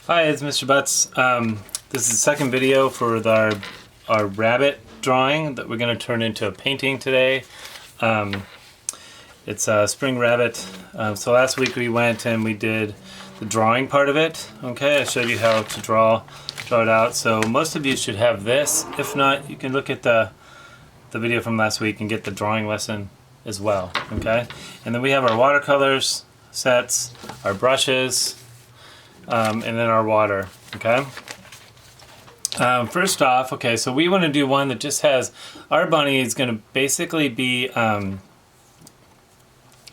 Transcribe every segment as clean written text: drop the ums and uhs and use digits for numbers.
Hi, it's Mr. Butts. This is the second video for our rabbit drawing that we're going to turn into a painting today. It's a spring rabbit. So last week we went and we did the drawing part of it. Okay, I showed you how to draw it out. So most of you should have this. If not, you can look at the video from last week and get the drawing lesson as well. Okay, and then we have our watercolors sets, our brushes, and then our water. Okay. First off, okay, so we want to do one that just has, our bunny is going to basically be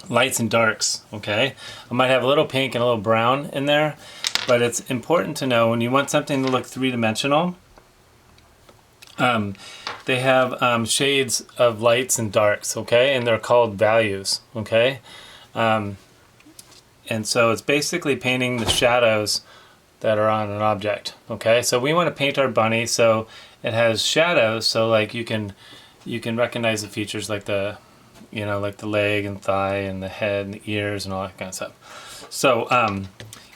lights and darks. Okay, I might have a little pink and a little brown in there, but it's important to know when you want something to look three-dimensional, they have shades of lights and darks. Okay, and they're called values. Okay. And so it's basically painting the shadows that are on an object. Okay, so we want to paint our bunny so it has shadows, so like you can recognize the features like the, you know, like the leg and thigh and the head and the ears and all that kind of stuff. So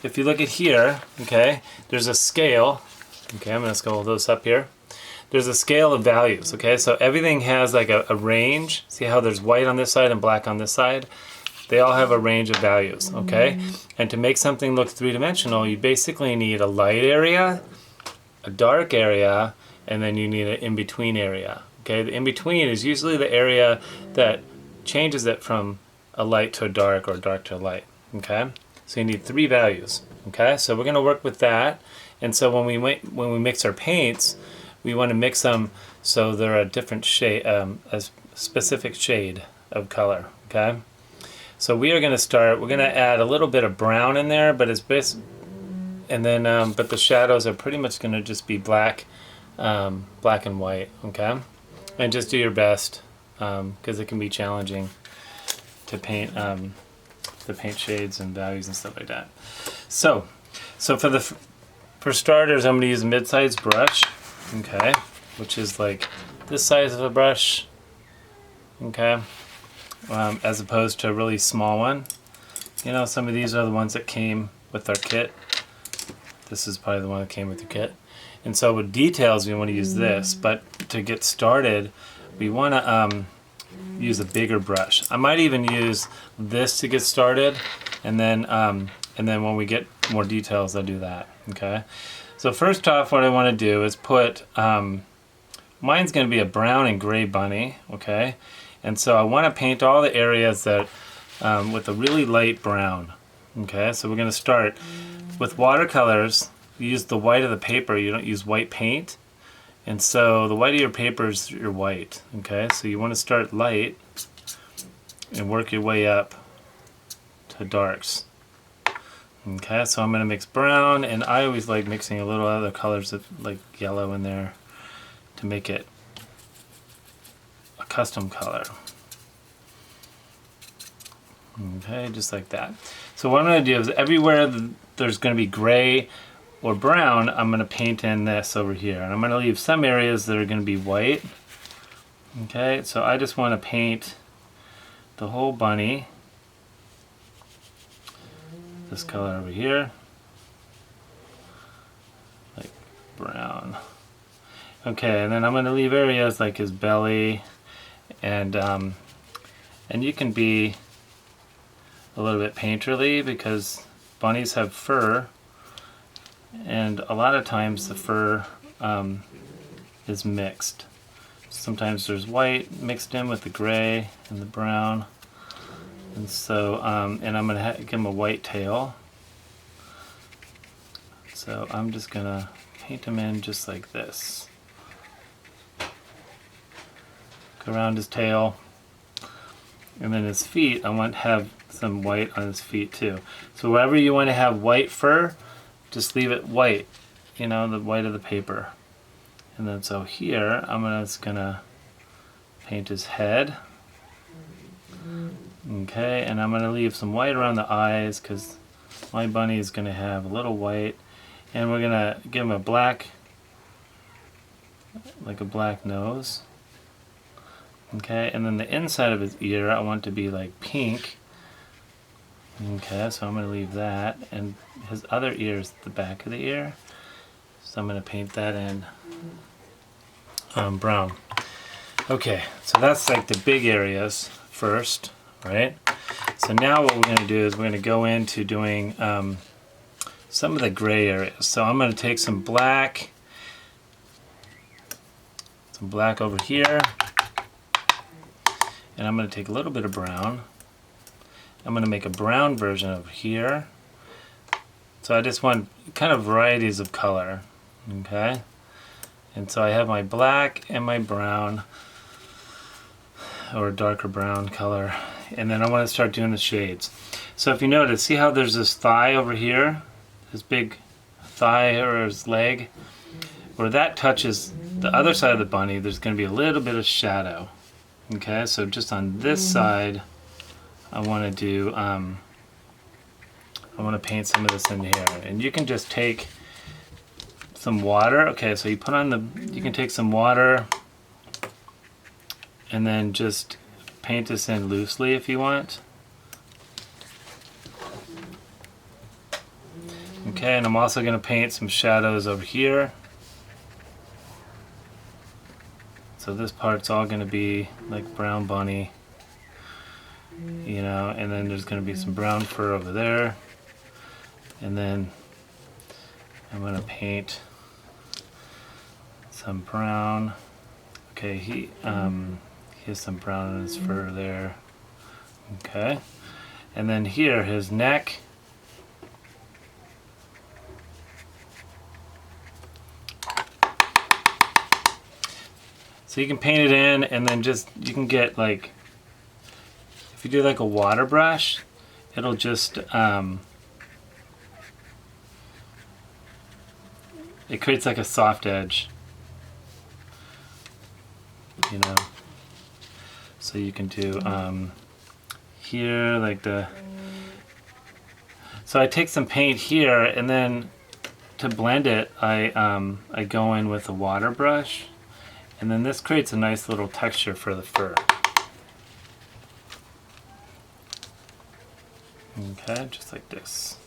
if you look at here, okay, there's a scale. Okay, I'm going to scroll those up here. There's a scale of values. Okay, so everything has like a range. See how there's white on this side and black on this side? They all have a range of values, okay? And to make something look three-dimensional, you basically need a light area, a dark area, and then you need an in-between area, okay? The in-between is usually the area that changes it from a light to a dark or dark to a light, okay? So you need three values, okay? So we're going to work with that. And so when we mix our paints, we want to mix them so they're a different shade, a specific shade of color, okay? So we are going to start, we're going to add a little bit of brown in there, but and then but the shadows are pretty much going to just be black, black and white, okay? And just do your best, because it can be challenging to paint shades and values and stuff like that. So for starters, I'm going to use a mid-sized brush, okay, which is like this size of a brush, okay. As opposed to a really small one. You know, some of these are the ones that came with our kit. This is probably the one that came with the kit. And so with details, we want to use this, but to get started, we want to use a bigger brush. I might even use this to get started, and then when we get more details, I'll do that. Okay. So first off, what I want to do is put, mine's going to be a brown and gray bunny. Okay. And so I want to paint all the areas that with a really light brown. Okay, so we're going to start with watercolors. You use the white of the paper, you don't use white paint. And so the white of your paper is your white. Okay, so you want to start light and work your way up to darks. Okay, so I'm going to mix brown, and I always like mixing a little other colors of like yellow in there to make it custom color. Okay, just like that. So what I'm going to do is everywhere there's going to be gray or brown, I'm going to paint in this over here. And I'm going to leave some areas that are going to be white. Okay, so I just want to paint the whole bunny this color over here, like brown. Okay, and then I'm going to leave areas like his belly, and you can be a little bit painterly because bunnies have fur, and a lot of times the fur is mixed. Sometimes there's white mixed in with the gray and the brown, and so and I'm going to give him a white tail. So I'm just going to paint him in just like this. Around his tail, and then his feet, I want to have some white on his feet too. So wherever you want to have white fur, just leave it white, you know, the white of the paper. And then so here I'm just gonna paint his head. Okay, and I'm gonna leave some white around the eyes because my bunny is gonna have a little white, and we're gonna give him a black, like a black nose. Okay, and then the inside of his ear I want to be like pink. Okay, so I'm going to leave that, and his other ear is the back of the ear, so I'm going to paint that in brown. Okay, so that's like the big areas first, right? So now what we're going to do is we're going to go into doing some of the gray areas. So I'm going to take some black over here, and I'm going to take a little bit of brown. I'm going to make a brown version over here. So I just want kind of varieties of color, okay? And so I have my black and my brown, or darker brown color, and then I want to start doing the shades. So if you notice, see how there's this thigh over here, this big thigh or his leg, where that touches the other side of the bunny, there's going to be a little bit of shadow. Okay, so just on this side, I want to do, I want to paint some of this in here. And you can just take some water. Okay, so you put on you can take some water and then just paint this in loosely if you want. Okay, and I'm also going to paint some shadows over here. So this part's all going to be like brown bunny, you know, and then there's going to be some brown fur over there. And then I'm going to paint some brown. Okay, he has some brown in his fur there. Okay, and then here, his neck. So you can paint it in, and then just, you can get like, if you do like a water brush, it'll just, it creates like a soft edge, you know. So you can do here, like so I take some paint here, and then to blend it, I go in with a water brush. And then this creates a nice little texture for the fur. Okay, just like this.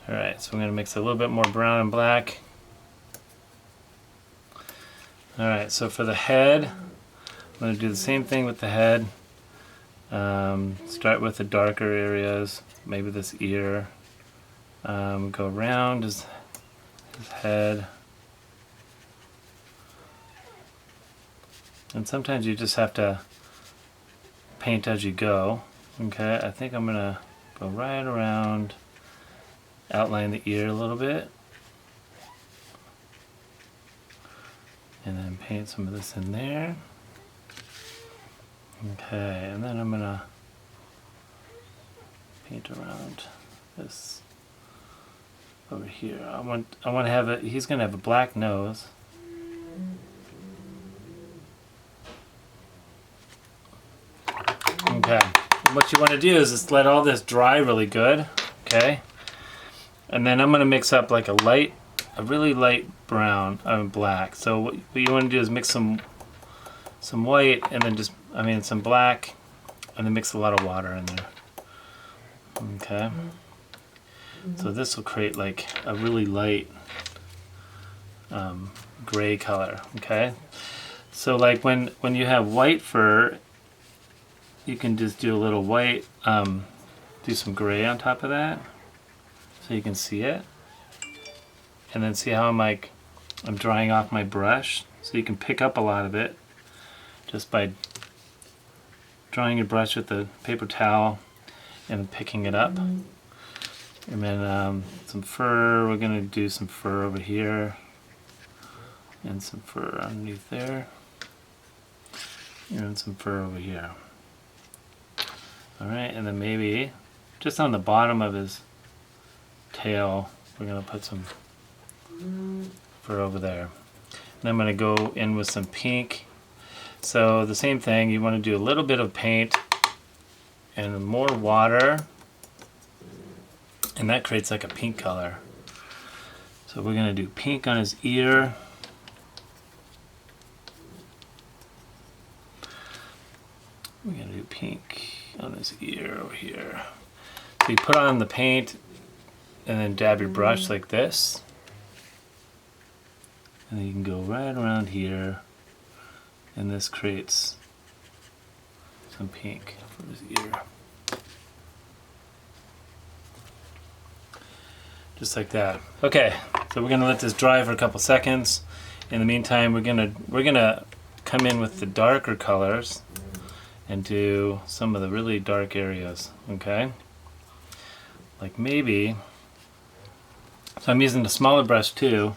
Alright, so I'm going to mix a little bit more brown and black. Alright, so for the head, I'm going to do the same thing with the head. Start with the darker areas, maybe this ear. Go around his head. And sometimes you just have to paint as you go. Okay, I think I'm gonna go right around, outline the ear a little bit, and then paint some of this in there. Okay, and then I'm gonna paint around this over here. I want to have it. He's gonna have a black nose. Okay, what you want to do is just let all this dry really good, okay? And then I'm going to mix up like a really light brown, black. So what you want to do is mix some white, and then just, some black, and then mix a lot of water in there. Okay? So this will create like a really light gray color, okay? So like when you have white fur, you can just do a little white, do some gray on top of that, so you can see it. And then see how I'm drying off my brush, so you can pick up a lot of it just by drying your brush with the paper towel and picking it up. And then some fur, we're going to do some fur over here, and some fur underneath there, and some fur over here. Alright, and then maybe just on the bottom of his tail, we're going to put some fur over there. And I'm going to go in with some pink. So the same thing, you want to do a little bit of paint and more water, and that creates like a pink color. So we're going to do pink on his ear. We're going to do pink on his ear over here. So you put on the paint and then dab your brush like this. And then you can go right around here, and this creates some pink for his ear. Just like that. Okay, so we're gonna let this dry for a couple seconds. In the meantime, we're gonna come in with the darker colors and do some of the really dark areas, okay? Like maybe, so I'm using the smaller brush too,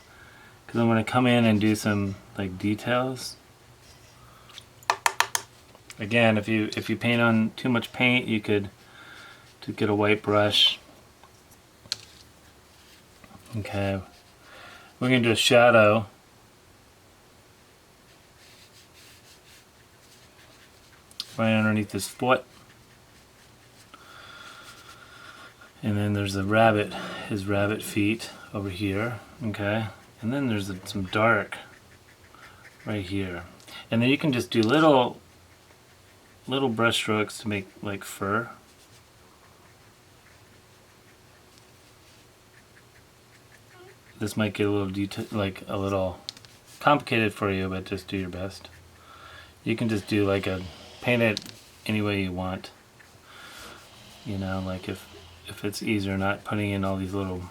because I'm gonna come in and do some like details. Again, if you paint on too much paint, you could get a white brush. Okay, we're gonna do a shadow. Right underneath his foot. And then there's the rabbit, his rabbit feet over here, okay? And then there's some dark right here. And then you can just do little brush strokes to make like fur. This might get a little like a little complicated for you, but just do your best. You can just do like paint it any way you want. You know, like if it's easier not putting in all these little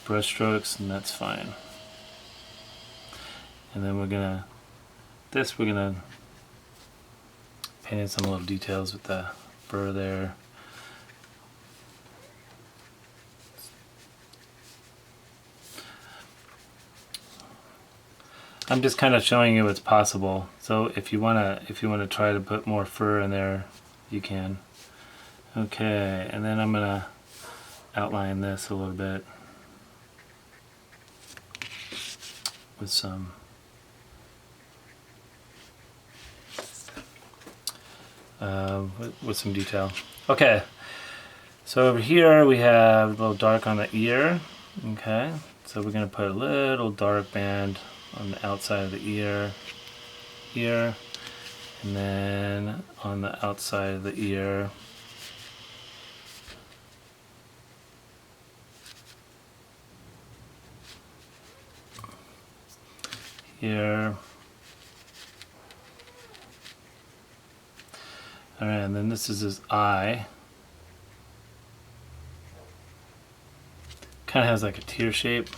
brush strokes, and that's fine. And then we're gonna paint in some little details with the fur there. I'm just kind of showing you what's possible. So if you wanna try to put more fur in there, you can. Okay, and then I'm gonna outline this a little bit with some detail. Okay, so over here we have a little dark on the ear. Okay, so we're gonna put a little dark band on the outside of the ear here, and then on the outside of the ear here. Alright, and then this is his eye. Kind of has like a tear shape.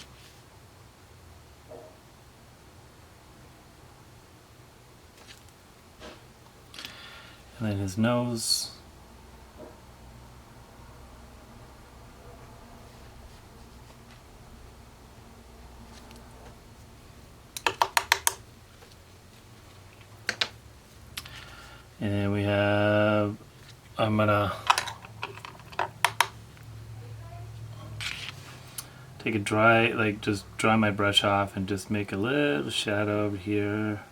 And then his nose. And then we have, I'm gonna take a dry, like just dry my brush off and just make a little shadow over here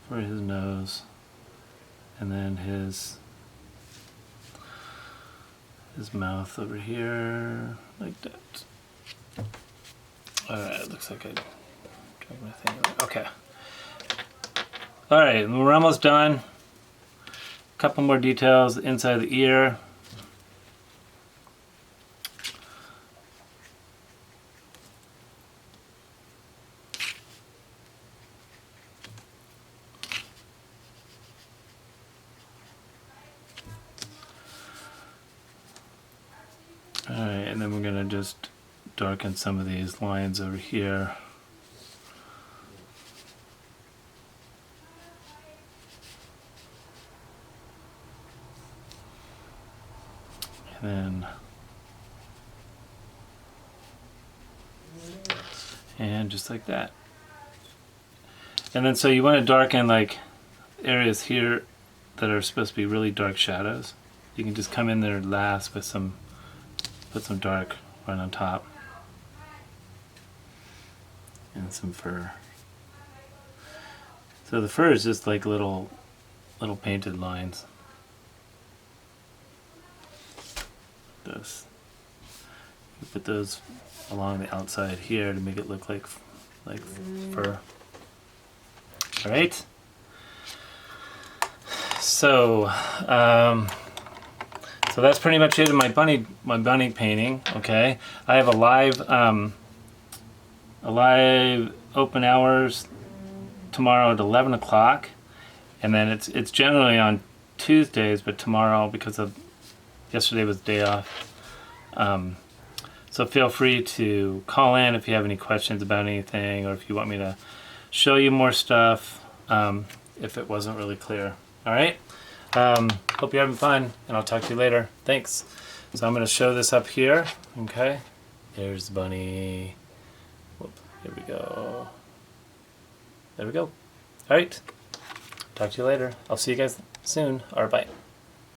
for his nose. And then his mouth over here, like that. Alright, it looks like I dragged my thing away. Okay. Alright, we're almost done. A couple more details inside the ear. Alright, and then we're going to just darken some of these lines over here. And just like that. And then so you want to darken like areas here that are supposed to be really dark shadows. You can just come in there last with put some dark right on top. And some fur. So the fur is just like little painted lines. This. You put those along the outside here to make it look like fur. All right. So So that's pretty much it in my bunny painting. Okay, I have a live open hours tomorrow at 11 o'clock, and then it's generally on Tuesdays, but tomorrow, because of yesterday was day off. So feel free to call in if you have any questions about anything, or if you want me to show you more stuff, if it wasn't really clear. All right. Hope you're having fun, and I'll talk to you later. Thanks. So I'm going to show this up here. Okay. There's the bunny. Whoop, here we go. There we go. All right. Talk to you later. I'll see you guys soon. All right, bye.